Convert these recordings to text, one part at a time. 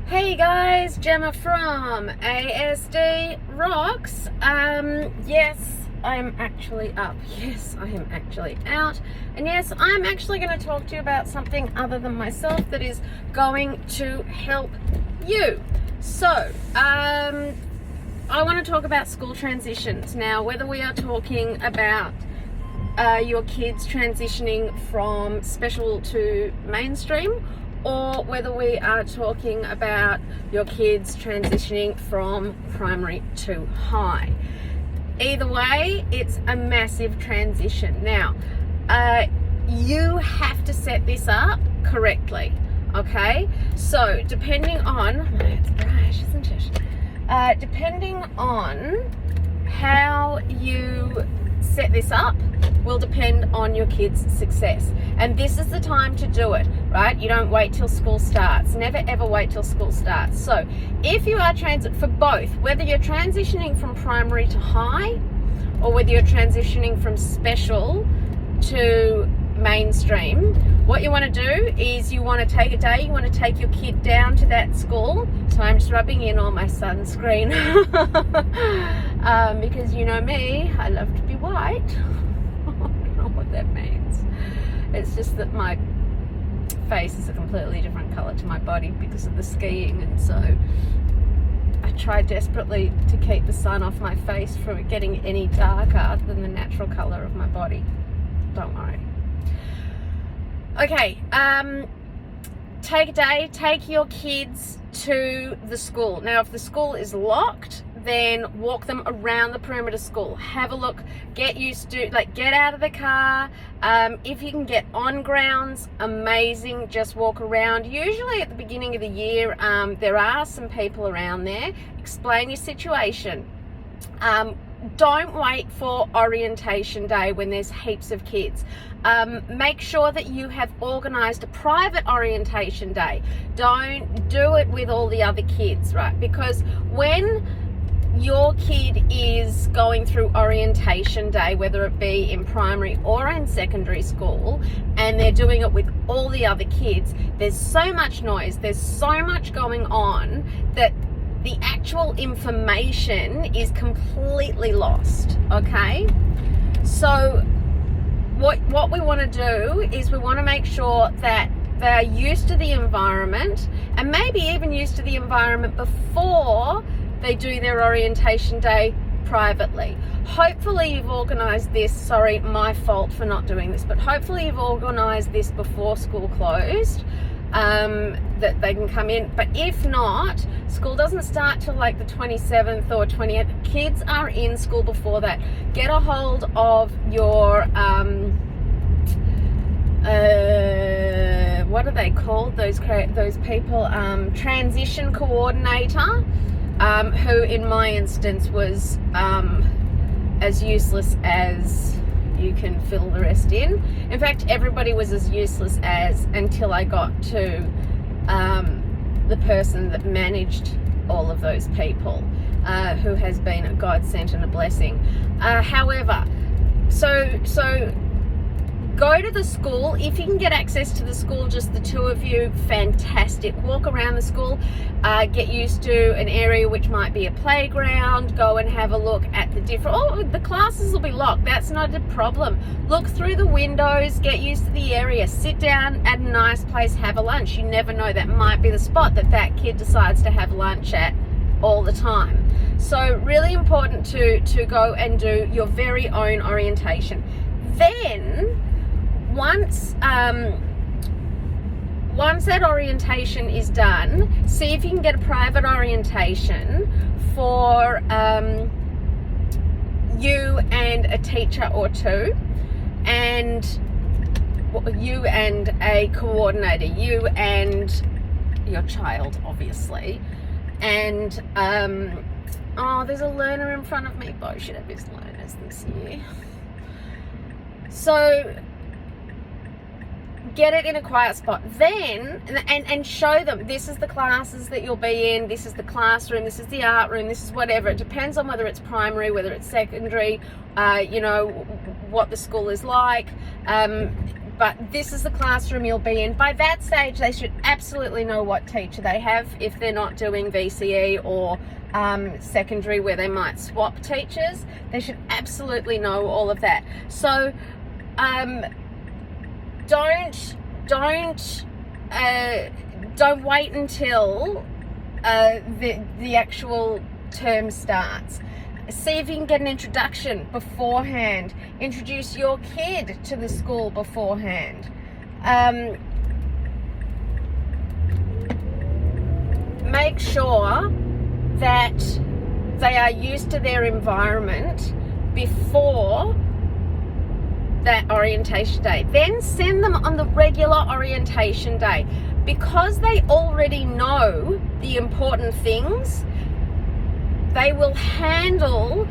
Hey guys, Gemma from ASD Rocks. Yes, I'm actually up. Yes, I am actually out. And yes, I'm actually going to talk to you about something other than myself that is going to help you. So, I want to talk about school transitions. Now, whether we are talking about your kids transitioning from special to mainstream, or whether we are talking about your kids transitioning from primary to high. Either way, it's a massive transition. Now, you have to set this up correctly, okay? So, depending on, it's bright, isn't it? Depending on how you set this up will depend on your kids' success, and this is the time to do it, right? You don't wait till school starts. Never ever wait till school starts. So if you are for both, whether you're transitioning from primary to high or whether you're transitioning from special to mainstream, what you want to do is you want to take a day, you want to take your kid down to that school. So I'm just rubbing in all my sunscreen because you know me, I love to be white. I don't know what that means. It's just that my face is a completely different color to my body because of the skiing, and so I try desperately to keep the sun off my face from getting any darker than the natural color of my body. Don't worry. Okay, take a day, take your kids to the school. Now, if the school is locked, then walk them around the perimeter school. Have a look, get used to, get out of the car. If you can get on grounds, amazing, just walk around. Usually at the beginning of the year, there are some people around there. Explain your situation. Don't wait for orientation day when there's heaps of kids. Make sure that you have organised a private orientation day. Don't do it with all the other kids, right? Because when your kid is going through orientation day, whether it be in primary or in secondary school, and they're doing it with all the other kids, there's so much noise, there's so much going on that the actual information is completely lost, okay? So what we want to do is we want to make sure that they're used to the environment, and maybe even used to the environment before they do their orientation day privately. Hopefully you've organised this, sorry, my fault for not doing this, but hopefully you've organised this before school closed, that they can come in. But if not, school doesn't start till like the 27th or 28th. Kids are in school before that. Get a hold of your, what are they called, those people, transition coordinator, who in my instance was as useless as you can fill the rest in. In fact, everybody was as useless as until I got to the person that managed all of those people, who has been a godsend and a blessing. However, so go to the school. If you can get access to the school, just the two of you, fantastic. Walk around the school, get used to an area which might be a playground. Go and have a look at the different, the classes will be locked, that's not a problem. Look through the windows, get used to the area, sit down at a nice place, have a lunch. You never know, that might be the spot that kid decides to have lunch at all the time. So really important to go and do your very own orientation. Then once that orientation is done, see if you can get a private orientation for you and a teacher or two, and you and a coordinator, you and your child, obviously. And oh, there's a learner in front of me. Bo should have his learners this year. So get it in a quiet spot, then and show them, this is the classes that you'll be in, this is the classroom, this is the art room, this is whatever. It depends on whether it's primary, whether it's secondary, you know, what the school is like. but this is the classroom you'll be in. By that stage, they should absolutely know what teacher they have if they're not doing VCE or secondary where they might swap teachers. They should absolutely know all of that. So don't wait until the actual term starts. See if you can get an introduction beforehand. Introduce your kid to the school beforehand. Make sure that they are used to their environment before that orientation day. Then send them on the regular orientation day. Because they already know the important things, they will handle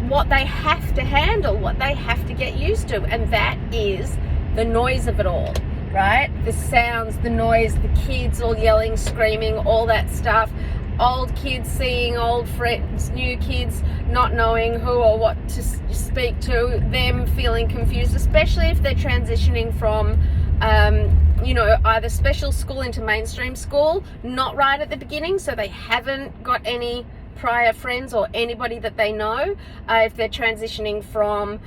what they have to handle, what they have to get used to, and that is the noise of it all, right? The sounds, the noise, the kids all yelling, screaming, all that stuff. Old kids seeing old friends, new kids not knowing who or what to speak to, them feeling confused, especially if they're transitioning from either special school into mainstream school, not right at the beginning, so they haven't got any prior friends or anybody that they know. If they're transitioning from,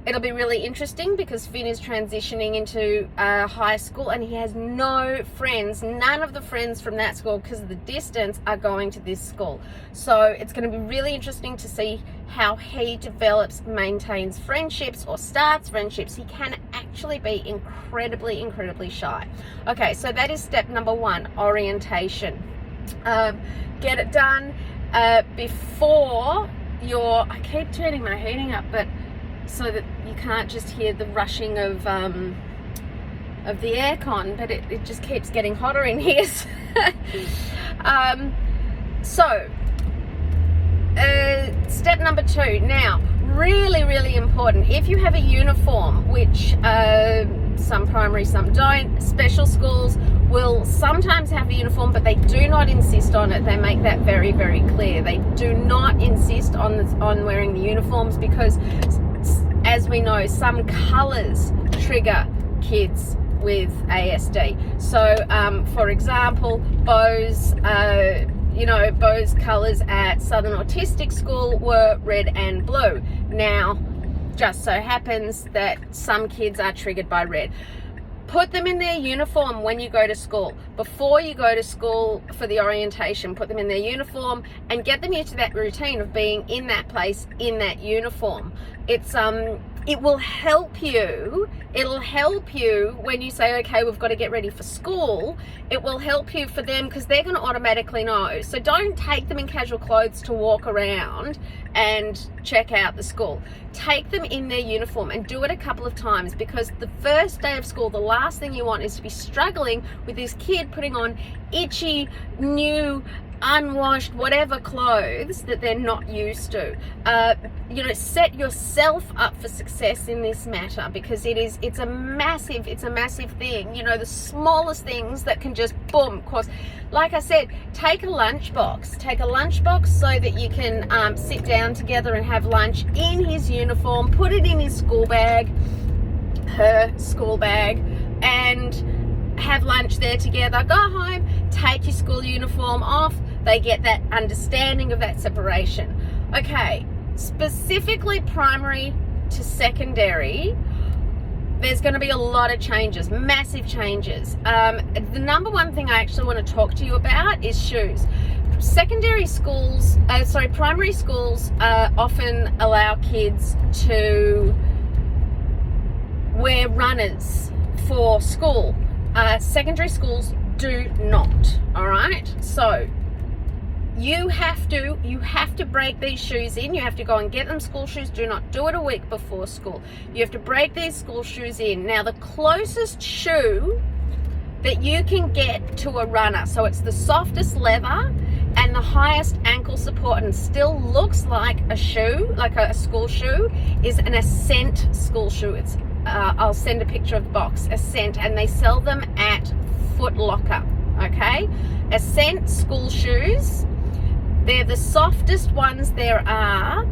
it'll be really interesting because Finn is transitioning into high school and he has no friends. None of the friends from that school, because of the distance, are going to this school. So it's going to be really interesting to see how he develops, maintains friendships or starts friendships. He can actually be incredibly, incredibly shy. Okay, so that is step number 1, orientation. Get it done before I keep turning my heating up, but so that you can't just hear the rushing of the aircon, but it just keeps getting hotter in here. Step number 2. Now, really, really important. If you have a uniform, which some primary, some don't, special schools will sometimes have a uniform, but they do not insist on it. They make that very, very clear. They do not insist on wearing the uniforms because, as we know, some colours trigger kids with ASD. So, for example, Beau's colours at Southern Autistic School were red and blue. Now, just so happens that some kids are triggered by red. Put them in their uniform when you go to school. Before you go to school for the orientation, put them in their uniform and get them used to that routine of being in that place in that uniform. It will help you. It'll help you when you say, okay, we've got to get ready for school. It will help you for them because they're going to automatically know. So don't take them in casual clothes to walk around and check out the school. Take them in their uniform and do it a couple of times, because the first day of school, the last thing you want is to be struggling with this kid putting on itchy, new, unwashed, whatever clothes that they're not used to. Set yourself up for success in this matter, because it's a massive thing. The smallest things that can just boom cause. Like I said, take a lunchbox so that you can sit down together and have lunch in his uniform. Put it in his school bag, her school bag, and have lunch there together. Go home, take your school uniform off. They get that understanding of that separation. Okay, specifically primary to secondary, there's going to be a lot of changes, massive changes. The number one thing I actually want to talk to you about is shoes. Primary schools often allow kids to wear runners for school. Secondary schools do not, all right? So you have to break these shoes in. You have to go and get them school shoes. Do not do it a week before school. You have to break these school shoes in. Now, the closest shoe that you can get to a runner, so it's the softest leather and the highest ankle support and still looks like a shoe, like a school shoe, is an Ascent school shoe. It's I'll send a picture of the box. Ascent, and they sell them at Foot Locker. Okay, Ascent school shoes. They're the softest ones there are.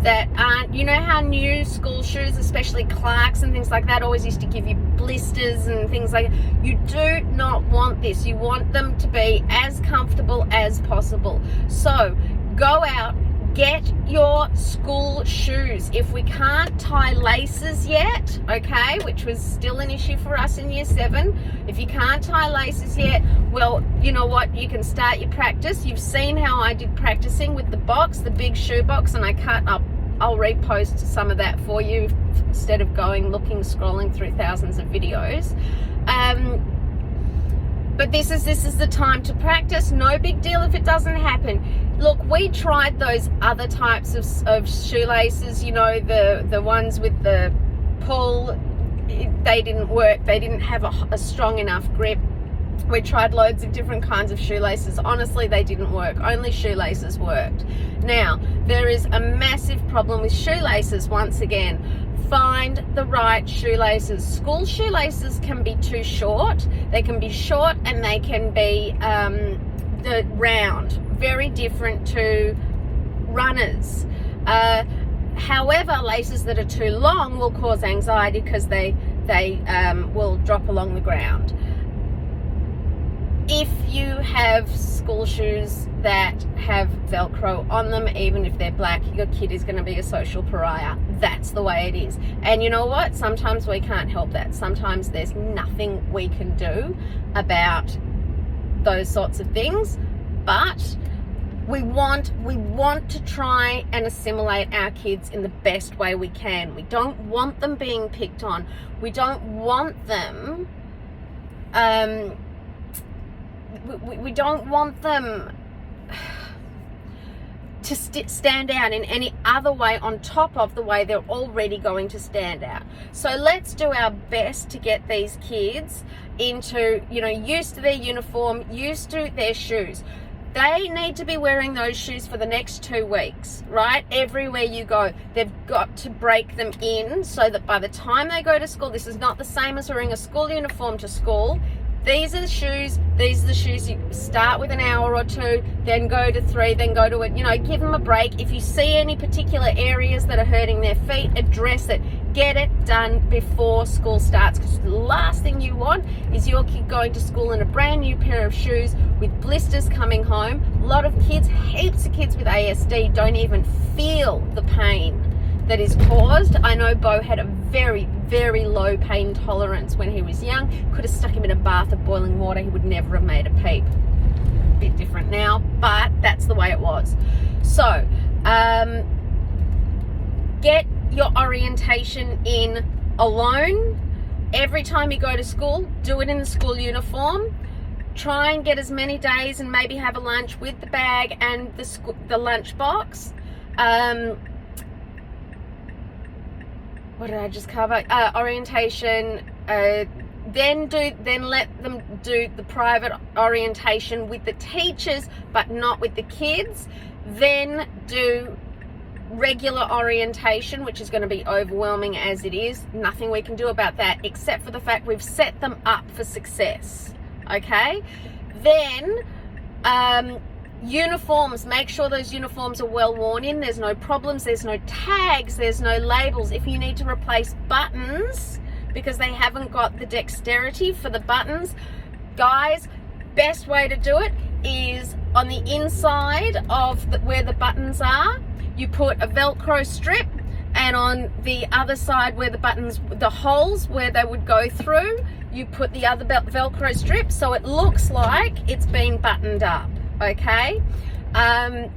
that aren't, you know how new school shoes, especially Clarks and things like that, always used to give you blisters and things like that. You do not want this. You want them to be as comfortable as possible. So go out, get your school shoes. If we can't tie laces yet, okay, which was still an issue for us in year 7, if you can't tie laces yet, well, you know what, you can start your practice. You've seen how I did practicing with the box, the big shoe box, and I cut up. I'll repost some of that for you instead of scrolling through thousands of videos. But this is the time to practice. No big deal if it doesn't happen. Look, we tried those other types of shoelaces, you know, the ones with the pull. They didn't work. They didn't have a strong enough grip. We tried loads of different kinds of shoelaces. Honestly, they didn't work. Only shoelaces worked. Now, there is a massive problem with shoelaces once again. Find the right shoelaces. School shoelaces can be too short. They can be short and they can be round. Very different to runners. However, laces that are too long will cause anxiety because they will drop along the ground. If you have school shoes that have Velcro on them, even if they're black, your kid is going to be a social pariah. That's the way it is. And you know what? Sometimes we can't help that. Sometimes there's nothing we can do about those sorts of things. But we want to try and assimilate our kids in the best way we can. We don't want them being picked on. We don't want them we don't want them to stand out in any other way on top of the way they're already going to stand out. So let's do our best to get these kids into, you know, used to their uniform, used to their shoes. They need to be wearing those shoes for the next 2 weeks, right? Everywhere you go, they've got to break them in so that by the time they go to school, this is not the same as wearing a school uniform to school. These are the shoes you start with an hour or 2, then go to 3, then go to it, you know, give them a break. If you see any particular areas that are hurting their feet, address it. Get it done before school starts, because the last thing you want is your kid going to school in a brand new pair of shoes with blisters coming home. A lot of kids, heaps of kids with ASD don't even feel the pain that is caused. I know Bo had a very, very low pain tolerance when he was young. Could have stuck him in a bath of boiling water, he would never have made a peep. A bit different now, but that's the way it was. So get your orientation in alone. Every time you go to school, do it in the school uniform. Try and get as many days and maybe have a lunch with the bag and the lunch box. What did I just cover? Orientation. Then let them do the private orientation with the teachers, but not with the kids. Then do regular orientation, which is going to be overwhelming as it is. Nothing we can do about that except for the fact we've set them up for success. Okay? Then uniforms, make sure those uniforms are well worn in. There's no problems, there's no tags, there's no labels. If you need to replace buttons because they haven't got the dexterity for the buttons, guys, best way to do it is on the inside of where the buttons are, you put a Velcro strip, and on the other side where the buttons, the holes where they would go through, you put the other Velcro strip so it looks like it's been buttoned up. Okay,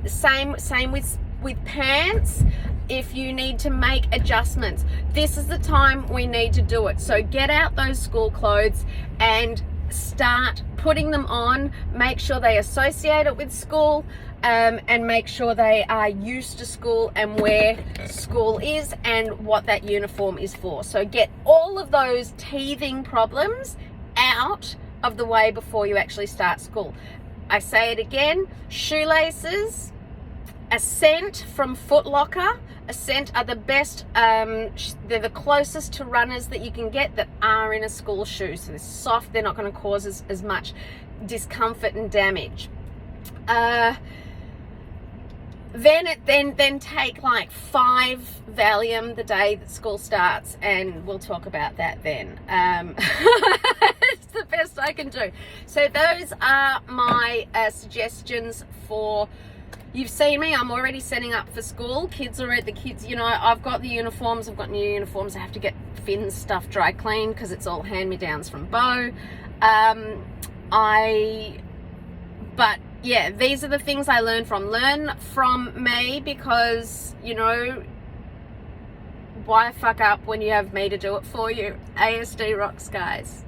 same with pants. If you need to make adjustments, this is the time we need to do it. So get out those school clothes and start putting them on. Make sure they associate it with school, and make sure they are used to school and where school is and what that uniform is for. So get all of those teething problems out of the way before you actually start school. I say it again, shoelaces, Ascent from Foot Locker. Ascent are the best, they're the closest to runners that you can get that are in a school shoe. So they're soft, they're not going to cause as much discomfort and damage. then take like 5 Valium the day that school starts, and we'll talk about that then. It's the best I can do. So those are my suggestions for. You've seen me, I'm already setting up for school. The kids, you know, I've got the uniforms, I've got new uniforms. I have to get Finn's stuff dry cleaned because it's all hand-me-downs from Bo. But yeah, these are the things I learn from. Learn from me, because, you know, why fuck up when you have me to do it for you? ASD rocks, guys.